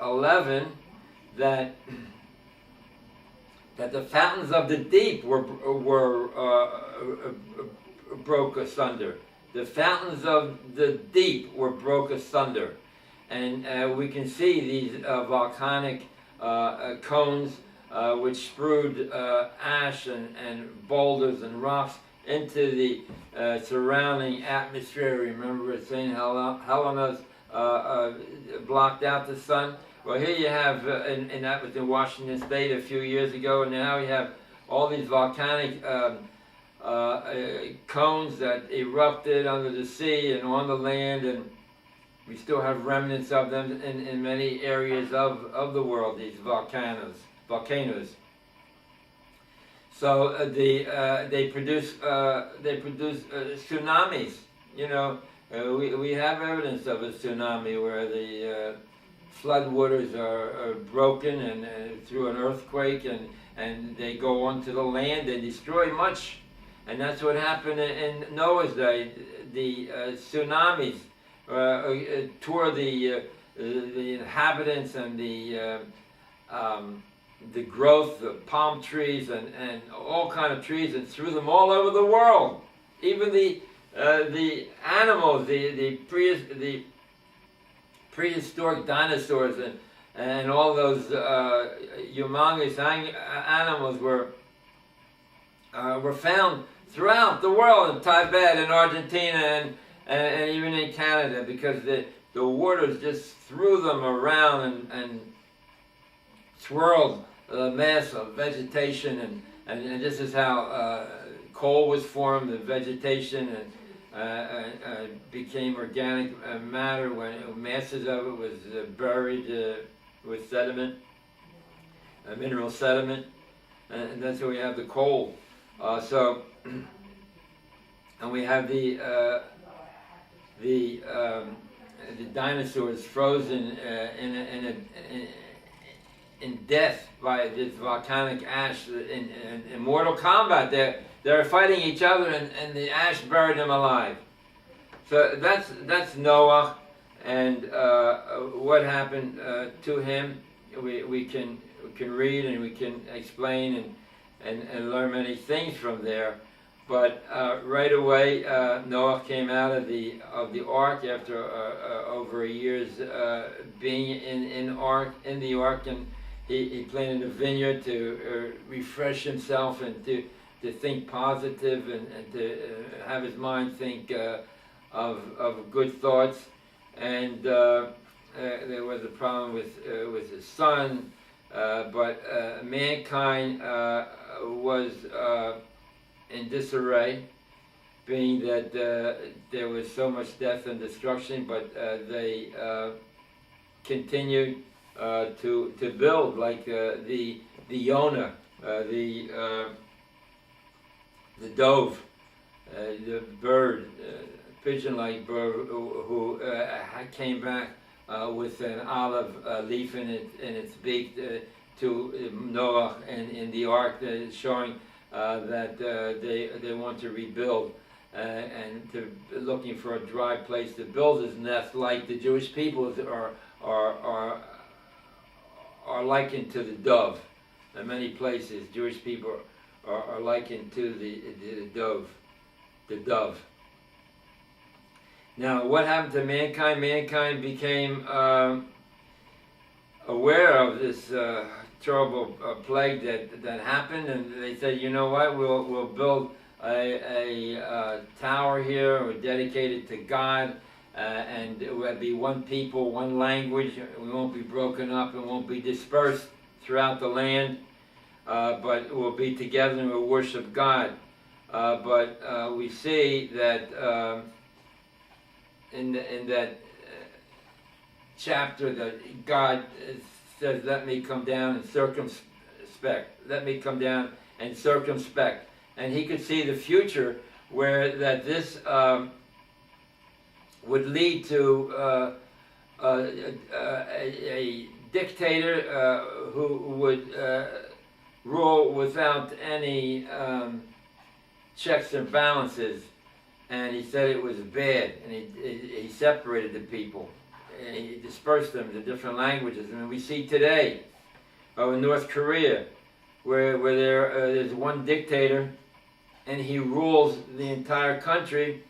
11 that the fountains of the deep were broke asunder. The fountains of the deep were broke asunder. And we can see these volcanic cones which spewed ash and boulders and rocks into the surrounding atmosphere. Remember St. Helena's blocked out the sun? Well, here you have, and that was in Washington State a few years ago, and now we have all these volcanic cones that erupted under the sea and on the land, and we still have remnants of them in many areas of the world, these volcanoes. So they produce tsunamis. You know, we have evidence of a tsunami where the floodwaters are broken and through an earthquake, and they go onto the land and destroy much. And that's what happened in Noah's day. The tsunamis tore the inhabitants and the growth of palm trees and all kind of trees, and threw them all over the world. Even the animals, the prehistoric dinosaurs and all those humongous animals were found throughout the world, in Tibet and Argentina and even in Canada, because the waters just threw them around and swirled the mass of vegetation, and this is how coal was formed, the vegetation, and became organic matter when masses of it was buried with sediment, mineral sediment, and that's where we have the coal. And we have the dinosaurs frozen in death by this volcanic ash. In Mortal Kombat, they're fighting each other, and the ash buried them alive. So that's Noah, and what happened to him. We can read and we can explain and learn many things from there. But right away, Noah came out of the ark after over a year's being in the ark, and he planted a vineyard to refresh himself and to think positive and to have his mind think of good thoughts. And there was a problem with his son, but mankind was in disarray, being that there was so much death and destruction, but they continued to build, like the Yonah, the dove, the bird, pigeon-like bird, who came back with an olive leaf in its beak to Noah and in the ark, showing that they want to rebuild and looking for a dry place to build his nest, like the Jewish people are likened to the dove. In many places, Jewish people are likened to the dove. Now, what happened to mankind? Mankind became aware of this terrible plague that happened, and they said, you know what, we'll build a tower here, we'll dedicate it to God, and it will be one people, one language. We won't be broken up and won't be dispersed throughout the land, but we'll be together and we'll worship God. But we see that in that chapter that God says, let me come down and circumspect. Let me come down and circumspect. And he could see the future where that this would lead to a dictator who would rule without any checks and balances. And he said it was bad, and he separated the people. he dispersed them to different languages. And we see today in North Korea, where there's one dictator, and he rules the entire country.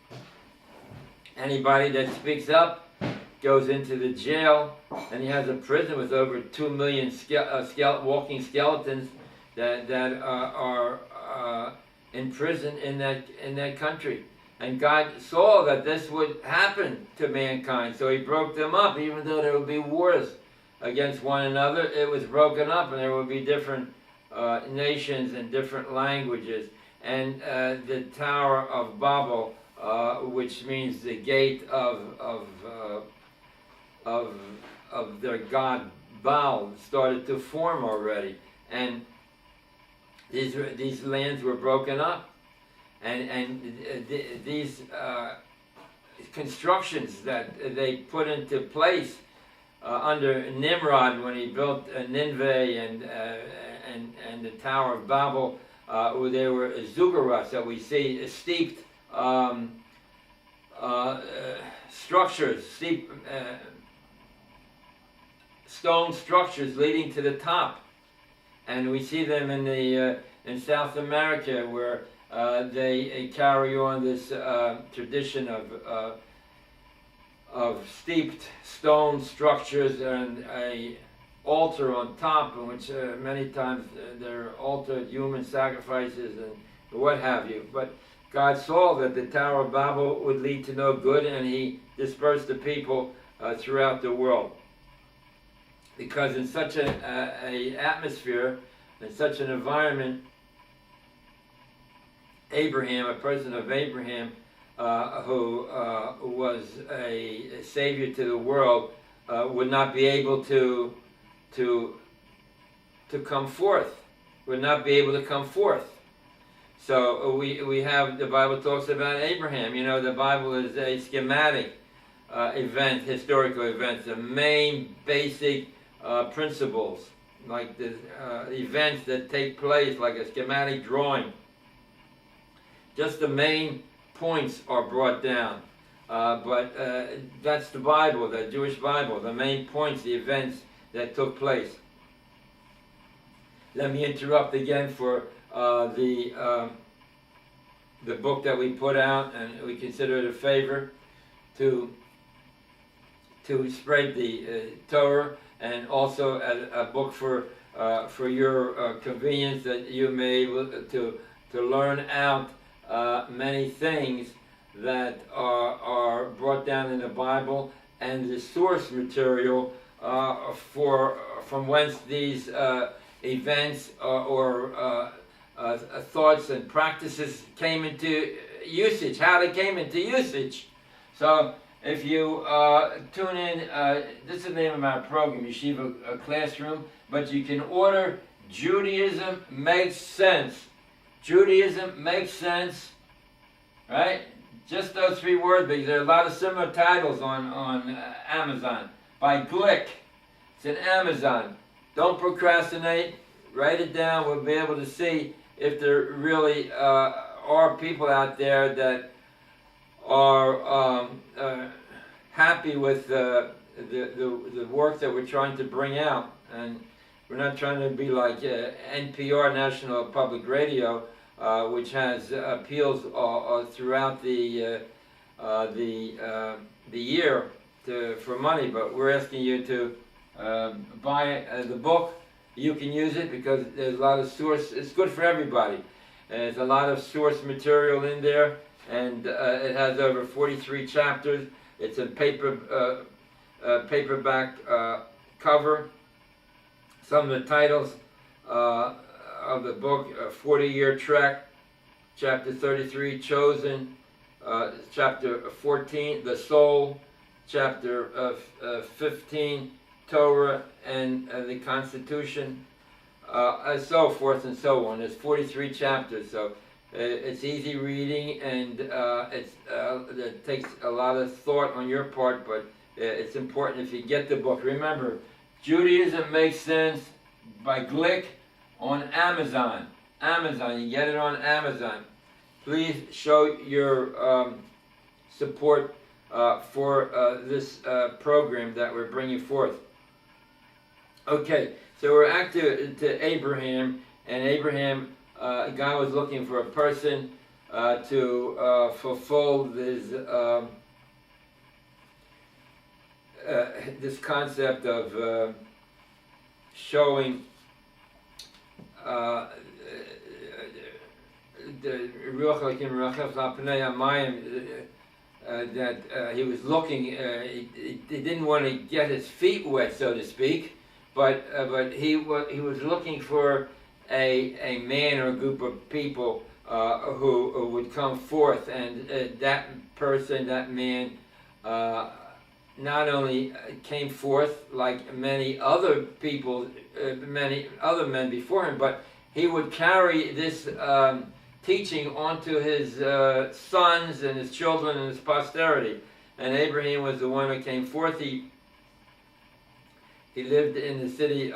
Anybody that speaks up goes into the jail, and he has a prison with over 2 million walking skeletons that are in prison in that country. And God saw that this would happen to mankind, so he broke them up. Even though there would be wars against one another, it was broken up, and there would be different nations and different languages. And the Tower of Babel, which means the gate of their god Baal, started to form already. And these lands were broken up. And these constructions that they put into place under Nimrod when he built Nineveh and the Tower of Babel, where there were zugurats that we see steeped structures, steep stone structures leading to the top, and we see them in South America where they carry on this tradition of steeped stone structures and a altar on top, in which many times there are altered human sacrifices and what have you. But God saw that the Tower of Babel would lead to no good, and he dispersed the people throughout the world. Because in such an atmosphere, in such an environment, Abraham, a person of Abraham, who was a savior to the world, would not be able to come forth. Would not be able to come forth. So we have, the Bible talks about Abraham. You know, the Bible is a schematic event, historical events, the main basic principles, like the events that take place, like a schematic drawing. Just the main points are brought down. But that's the Bible, the Jewish Bible, the main points, the events that took place. Let me interrupt again for the book that we put out, and we consider it a favor to spread the Torah, and also a book for your convenience, that you may be able to learn out many things that are brought down in the Bible, and the source material from whence these events or thoughts and practices came into usage, how they came into usage. So if you tune in, this is the name of our program, Yeshiva Classroom, but you can order Judaism Makes Sense. Judaism Makes Sense, right? Just those 3 words, because there are a lot of similar titles on Amazon. By Glick. It's in Amazon. Don't procrastinate. Write it down. We'll be able to see if there really are people out there that are happy with the work that we're trying to bring out. And we're not trying to be like NPR, National Public Radio, which has appeals throughout the year for money. But we're asking you to buy the book. You can use it because there's a lot of source. It's good for everybody. There's a lot of source material in there, and it has over 43 chapters. It's a paperback cover. Some of the titles of the book: 40-Year Trek, Chapter 33, Chosen, Chapter 14, The Soul, Chapter 15, Torah and the Constitution, and so forth and so on. There's 43 chapters, so it's easy reading, and it takes a lot of thought on your part, but it's important if you get the book. Remember, Judaism Makes Sense by Glick on Amazon. Amazon, you get it on Amazon. Please show your support for this program that we're bringing forth. Okay, so we're back to Abraham, and Abraham, God was looking for a person to fulfill this concept of showing the that he was looking. He didn't want to get his feet wet, so to speak, but he was looking for a man or a group of people who would come forth, and that person, that man, not only came forth like many other people, many other men before him, but he would carry this teaching onto his sons and his children and his posterity. And Abraham was the one who came forth. He lived in the city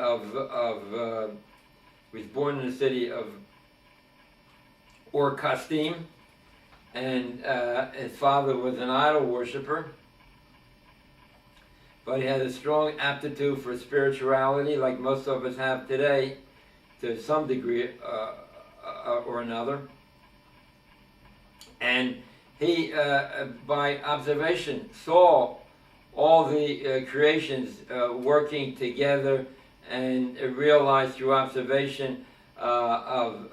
was born in the city of Ur-Kasdim, and his father was an idol worshiper. But he had a strong aptitude for spirituality, like most of us have today, to some degree or another. And he, by observation, saw all the creations working together, and realized through observation of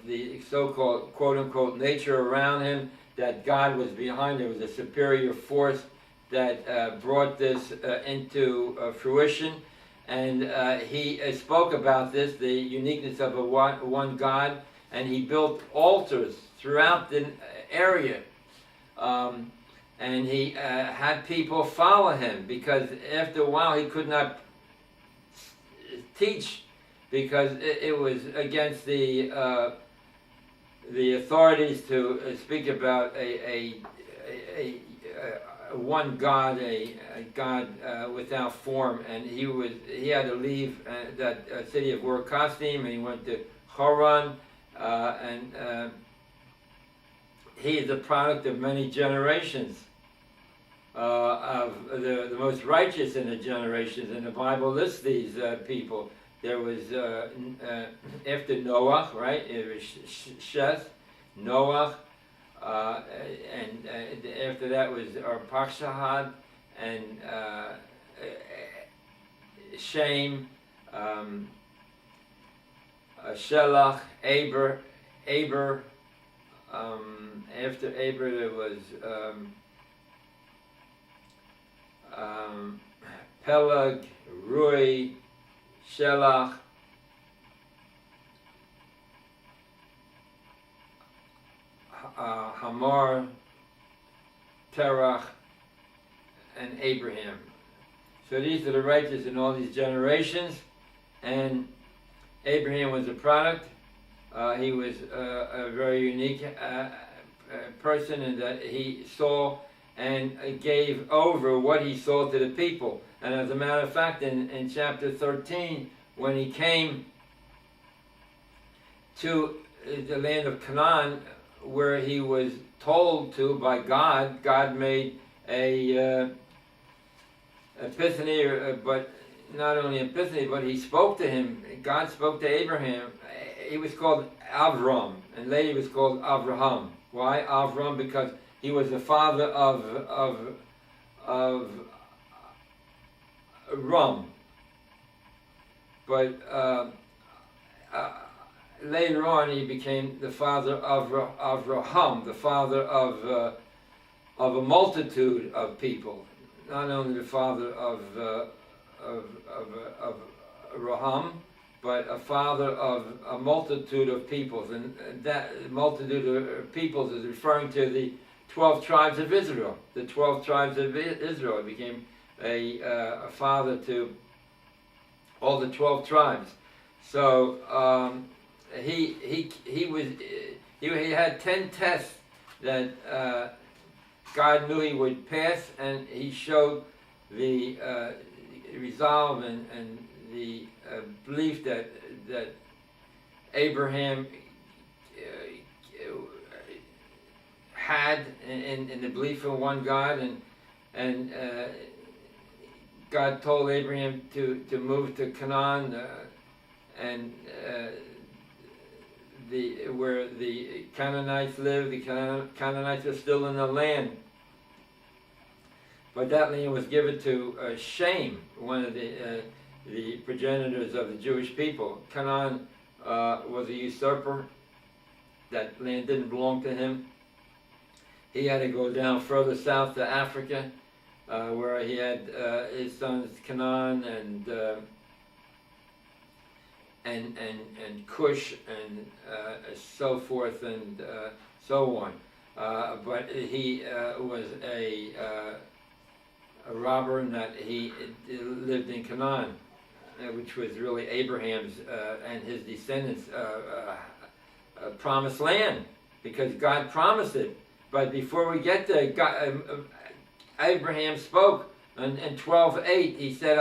the so-called quote-unquote nature around him that God was behind. There was a superior force that brought this into fruition, and he spoke about this, the uniqueness of a one God, and he built altars throughout the area, and he had people follow him, because after a while he could not teach, because it was against the authorities to speak about a one God, a God without form, and he had to leave that city of Ur-Kasdim, and he went to Haran, and he is the product of many generations, of the most righteous in the generations, and the Bible lists these people. There was after Noah, right? It was Sheth, Noah. And after that was Arpachshad and Shem, Shelach, Aber. After Aber there was Peleg, Rui, Shelach, Hamor, Terach, and Abraham. So these are the righteous in all these generations, and Abraham was a product. He was a very unique person in that he saw and gave over what he saw to the people. And as a matter of fact, in chapter 13, when he came to the land of Canaan, where he was told to by God, God made a epiphany, but not only epiphany, but he spoke to him. God spoke to Abraham. He was called Avram, and later he was called Avraham. Why Avram? Because he was the father of Ram. But later on, he became the father of Avraham, the father of a multitude of people. Not only the father of Raham, but a father of a multitude of peoples, and that multitude of peoples is referring to the 12 tribes of Israel. The 12 tribes of Israel became a father to all the 12 tribes. So he had 10 tests that God knew he would pass, and he showed the resolve and the belief that Abraham had in the belief in one God, and and God told Abraham to move to Canaan, and where the Canaanites live. The Canaanites are still in the land, but that land was given to Shem, one of the progenitors of the Jewish people. Canaan was a usurper. That land didn't belong to him. He had to go down further south to Africa, where he had his sons Canaan and Cush and so forth and so on. But he was a robber, in that he lived in Canaan, which was really Abraham's and his descendants' promised land, because God promised it. But before we get there, Abraham spoke in 12:8. He set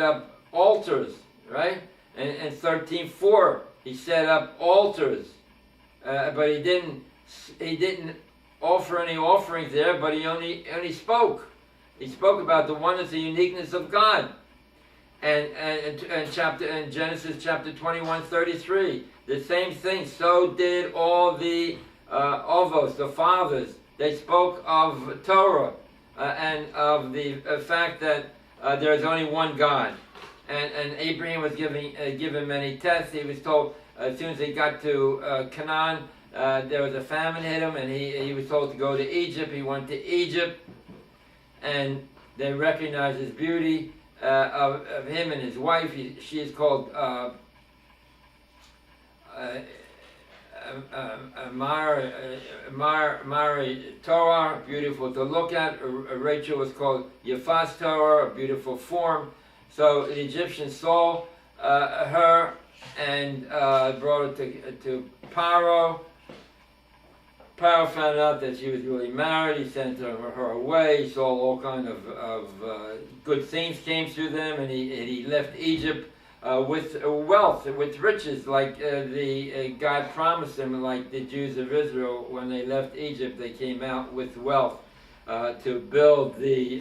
up altars, right? And 13:4, he set up altars, but he didn't offer any offerings there. But he only spoke. He spoke about the oneness and uniqueness of God. And Genesis chapter 21:33, the same thing. So did all the Avos, the fathers. They spoke of Torah and of the fact that there is only one God. And Abraham was given many tests. He was told as soon as he got to Canaan, there was a famine hit him, and he was told to go to Egypt. He went to Egypt, and they recognized his beauty of him and his wife. She is called Mari Torah, beautiful to look at. Rachel was called Yefas Torah, a beautiful form. So the Egyptians saw her and brought her to Paro. Paro found out that she was really married. He sent her away. He saw all kind of good things came through them, and he left Egypt with wealth, with riches, like God promised him, like the Jews of Israel. When they left Egypt, they came out with wealth to build the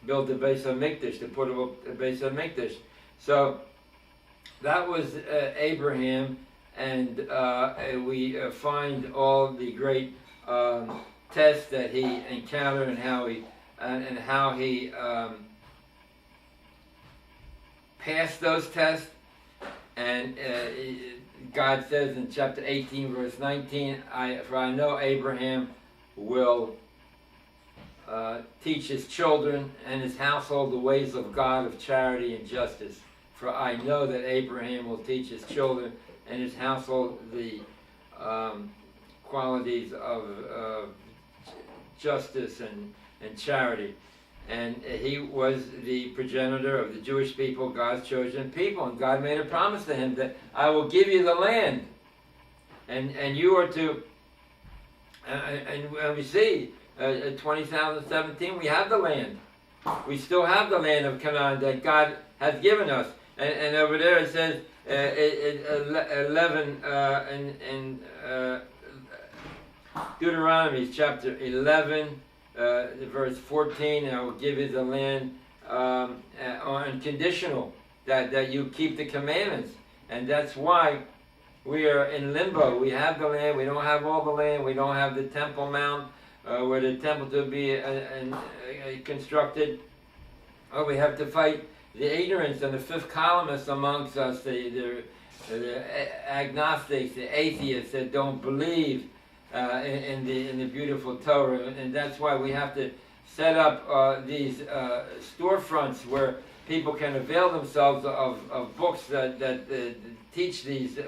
Beis HaMikdash, to put up the Beis HaMikdash. So that was Abraham, and we find all the great tests that he encountered, and how he passed those tests. And God says in chapter 18, verse 19, for I know Abraham will teach his children and his household the ways of God, of charity and justice. For I know that Abraham will teach his children and his household the qualities of justice and charity. And he was the progenitor of the Jewish people, God's chosen people. And God made a promise to him that I will give you the land. And you are to, and we see, 2017, we have the land. We still have the land of Canaan that God has given us. And over there it says, 11 in Deuteronomy chapter 11, verse 14, I will give you the land unconditional, that you keep the commandments. And that's why we are in limbo. We have the land, we don't have all the land, we don't have the Temple Mount, where the temple to be constructed. We have to fight the ignorance and the fifth columnists amongst us, the agnostics, the atheists that don't believe in the beautiful Torah. And that's why we have to set up these storefronts where people can avail themselves of books that teach these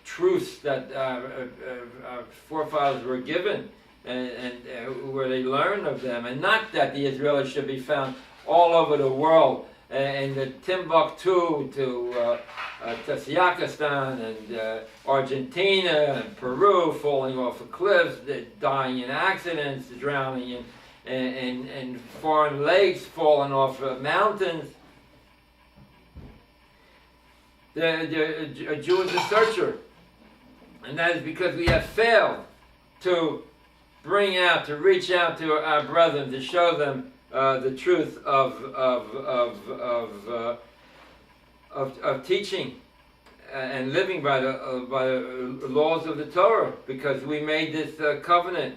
truths that our forefathers were given, and where they learn of them, and not that the Israelis should be found all over the world, in the Timbuktu to Tajikistan and Argentina and Peru, falling off of cliffs, dying in accidents, drowning in foreign lakes, falling off of mountains. A Jew is a searcher, and that is because we have failed to bring out, to reach out to our brethren, to show them the truth of teaching and living by the laws of the Torah, because we made this covenant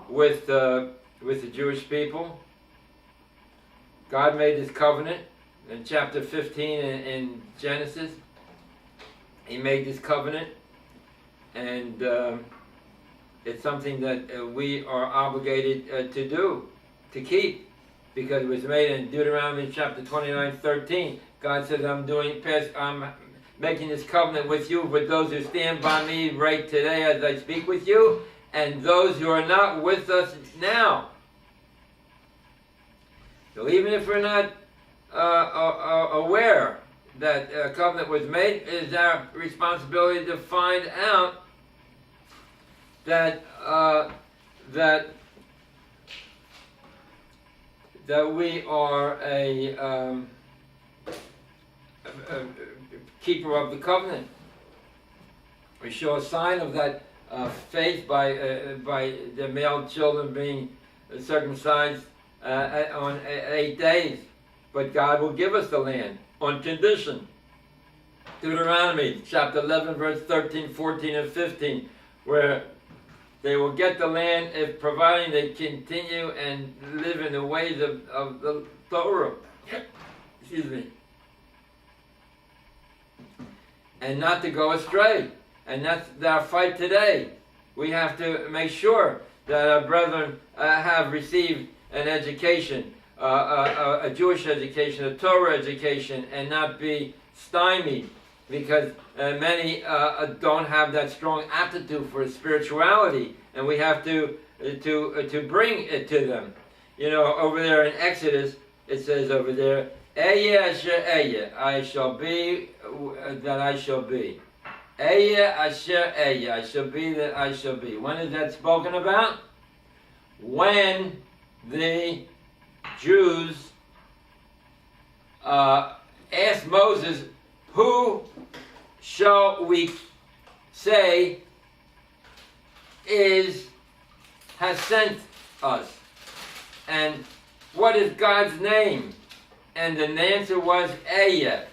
with the Jewish people. God made this covenant in chapter 15 in Genesis. He made this covenant, and it's something that we are obligated to do, to keep, because it was made in Deuteronomy chapter 29:13. God says, I'm making this covenant with you, with those who stand by me right today as I speak with you, and those who are not with us now. So even if we're not aware that a covenant was made, it is our responsibility to find out that we are a keeper of the covenant. We show a sign of that faith by the male children being circumcised on 8 days. But God will give us the land on condition. Deuteronomy chapter 11, verse 13, 14, and 15, where they will get the land if providing they continue and live in the ways of the Torah. Excuse me. And not to go astray. And that's our fight today. We have to make sure that our brethren have received an education, a Jewish education, a Torah education, and not be stymied, because many don't have that strong aptitude for spirituality, and we have to bring it to them. You know, over there in Exodus, it says over there, Ehyeh asher ehyeh, I shall be that I shall be. Ehyeh asher ehyeh, I shall be that I shall be. When is that spoken about? When the Jews asked Moses, who shall we say has sent us? And what is God's name? And the answer was Ehyeh,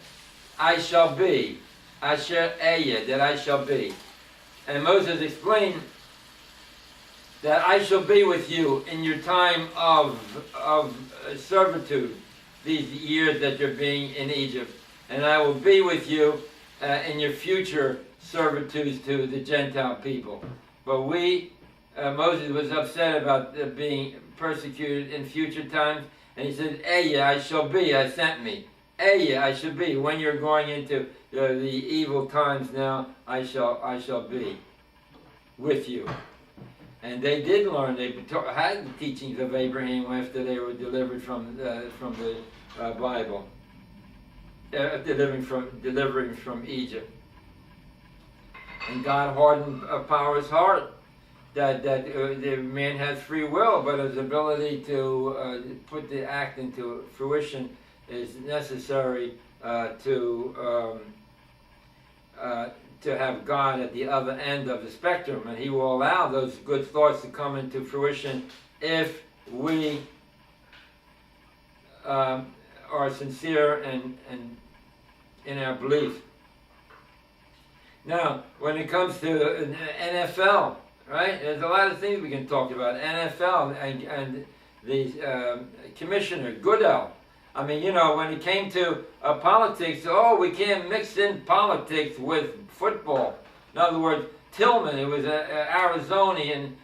I shall be. Asher Ehyeh, that I shall be. And Moses explained that I shall be with you in your time of servitude, these years that you're being in Egypt. And I will be with you in your future servitudes to the Gentile people. But Moses was upset about being persecuted in future times. And he said, Ehyeh, I shall be, I sent me. Ehyeh, I shall be. When you're going into the evil times now, I shall be with you. And they did learn. They had the teachings of Abraham after they were delivered from the Bible, delivering from Egypt. And God hardened Pharaoh's heart that the man has free will, but his ability to put the act into fruition is necessary to have God at the other end of the spectrum, and He will allow those good thoughts to come into fruition if we are sincere and in our belief. Now, when it comes to NFL, right? There's a lot of things we can talk about. NFL and the commissioner, Goodell. I mean, you know, when it came to politics, we can't mix in politics with football. In other words, Tillman, who was an Arizonian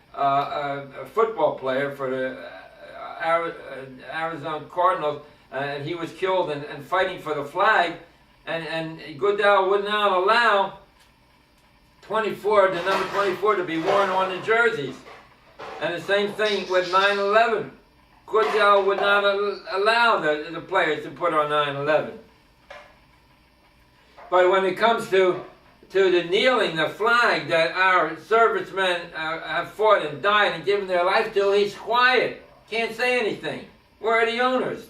football player for the Arizona Cardinals, and he was killed and fighting for the flag, and Goodell would not allow the number 24 to be worn on the jerseys. And the same thing with 9/11. Goodell would not allow the players to put on 9/11. But when it comes to the kneeling, the flag that our servicemen have fought and died and given their life to, he's quiet. Can't say anything. Where are the owners?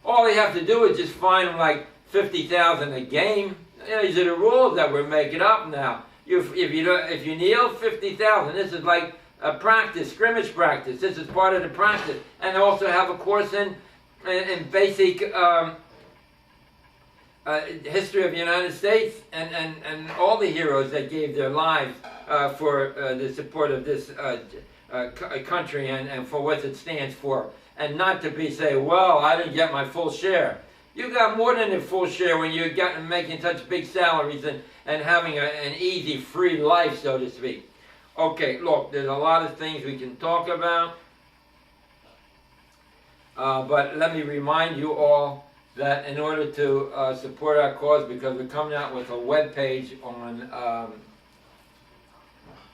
All they have to do is just fine them like $50,000 a game. These are the rules that we're making up now. If you kneel, 50,000. This is like a practice, scrimmage practice. This is part of the practice. And they also have a course in basic history of the United States and all the heroes that gave their lives for the support of this country and for what it stands for. And not to be say, well, I didn't get my full share. You got more than a full share when you're making such big salaries and having an easy, free life, so to speak. Okay, look, there's a lot of things we can talk about. But let me remind you all that in order to support our cause, because we're coming out with a webpage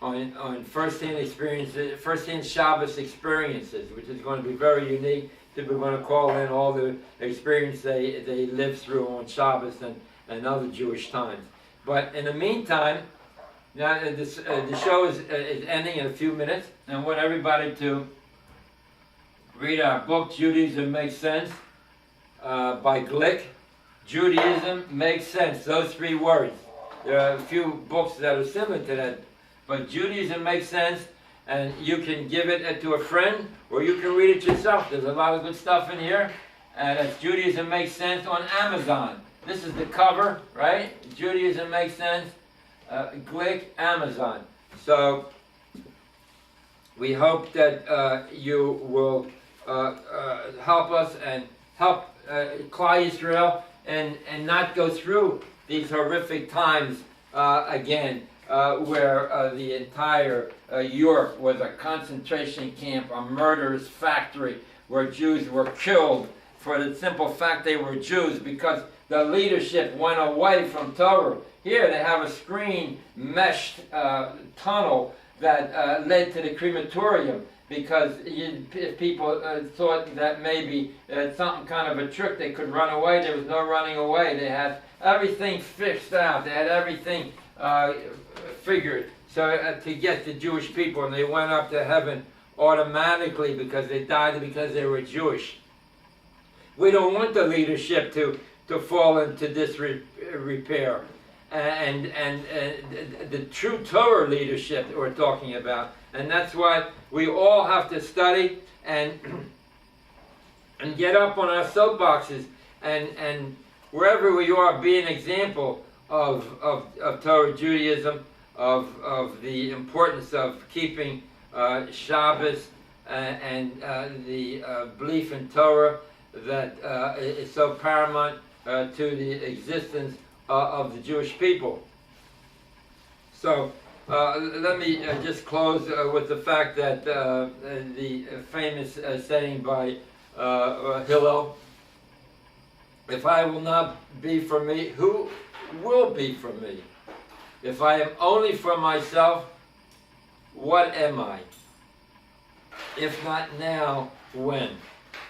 on first-hand experiences, first-hand Shabbos experiences, which is going to be very unique. We're going to call in all the experience they lived through on Shabbos and other Jewish times. But in the meantime, now the show is ending in a few minutes, and I want everybody to read our book, Judaism Makes Sense, by Glick. Judaism Makes Sense, those 3 words. There are a few books that are similar to that, but Judaism Makes Sense, and you can give it to a friend, or you can read it yourself. There's a lot of good stuff in here, and that's Judaism Makes Sense on Amazon. This is the cover, right? Judaism Makes Sense, Glick, Amazon. So, we hope that you will help us and help Klal Yisrael and not go through these horrific times again, where the entire Europe was a concentration camp, a murderous factory where Jews were killed for the simple fact they were Jews because the leadership went away from Torah. Here they have a screen meshed tunnel that led to the crematorium because people thought that maybe something kind of a trick, they could run away. There was no running away. They had everything fixed out. They had everything figured so to get the Jewish people, and they went up to heaven automatically because they died because they were Jewish. We don't want the leadership to fall into disrepair. And the true Torah leadership that we're talking about. And that's why we all have to study and get up on our soapboxes and wherever we are, be an example of Torah Judaism, of the importance of keeping Shabbos and the belief in Torah that is so paramount to the existence of the Jewish people. So let me just close with the fact that the famous saying by Hillel, if I will not be for me, who will be for me? If I am only for myself, what am I? If not now, when?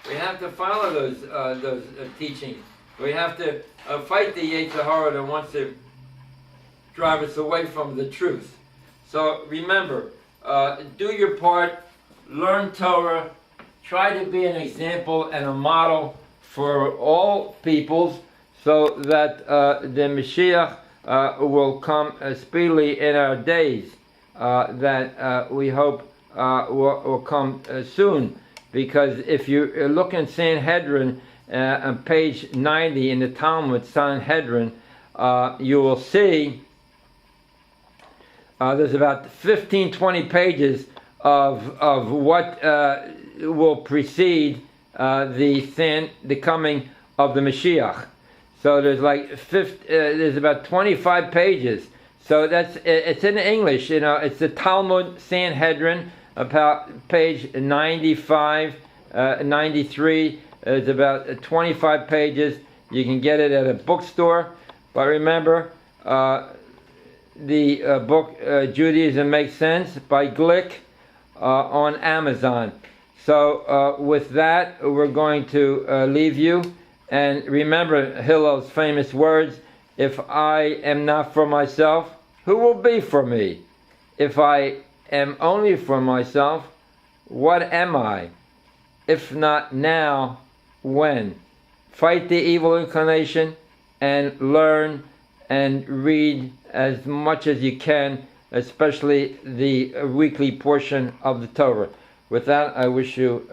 We have to follow those teachings. We have to fight the Yetzer Hara that wants to drive us away from the truth. So remember, do your part, learn Torah, try to be an example and a model for all peoples so that the Mashiach will come speedily in our days, that we hope will come soon. Because if you look in Sanhedrin, on page 90 in the Talmud, Sanhedrin, you will see there's about 15-20 pages of what will precede the coming of the Mashiach. So there's there's about 25 pages. So it's in English, it's the Talmud Sanhedrin, about page 95, 93. It's about 25 pages. You can get it at a bookstore. But remember, the book Judaism Makes Sense by Glick on Amazon. So with that, we're going to leave you. And remember Hillel's famous words, if I am not for myself, who will be for me? If I am only for myself, what am I? If not now, when? Fight the evil inclination and learn and read as much as you can, especially the weekly portion of the Torah. With that, I wish you